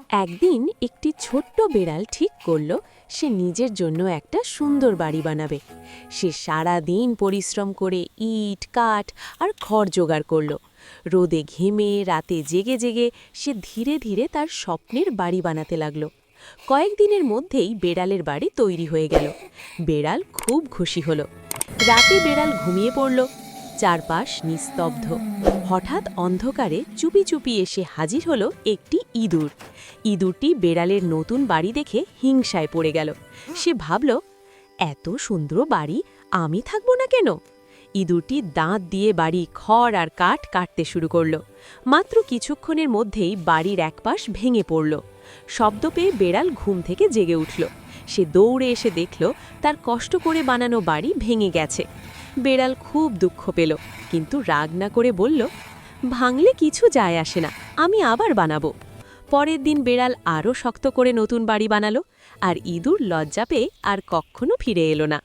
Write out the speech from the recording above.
একদিন একটি ছোট্ট বেড়াল ঠিক করল সে নিজের জন্য একটা সুন্দর বাড়ি বানাবে। সে সারা দিন পরিশ্রম করে ইট কাঠ আর খড় জোগাড় করল। রোদে ঘেমে রাতে জেগে জেগে সে ধীরে ধীরে তার স্বপ্নের বাড়ি বানাতে লাগলো। কয়েকদিনের মধ্যেই বেড়ালের বাড়ি তৈরি হয়ে গেল। বেড়াল খুব খুশি হলো। রাতে বেড়াল ঘুমিয়ে পড়ল। চারপাশ নিস্তব্ধ। হঠাৎ অন্ধকারে চুপি চুপি এসে হাজির হলো একটি ইঁদুর। ইঁদুরটি বেড়ালের নতুন বাড়ি দেখে হিংসায় পড়ে গেল। সে ভাবল, এত সুন্দর বাড়ি আমি থাকবো না কেন? ইঁদুরটি দাঁত দিয়ে বাড়ি খড় আর কাঠ কাটতে শুরু করল। মাত্র কিছুক্ষণের মধ্যেই বাড়ির এক পাশ ভেঙে পড়ল। শব্দ পেয়ে বেড়াল ঘুম থেকে জেগে উঠল। সে দৌড়ে এসে দেখল তার কষ্ট করে বানানো বাড়ি ভেঙে গেছে। বেড়াল খুব দুঃখ পেল, কিন্তু রাগ না করে বলল, ভাঙলে কিছু যায় আসে না, আমি আবার বানাবো। পরের দিন বেড়াল আরও শক্ত করে নতুন বাড়ি বানালো, আর ইঁদুর লজ্জা পেয়ে আর কখনো ফিরে এলো না।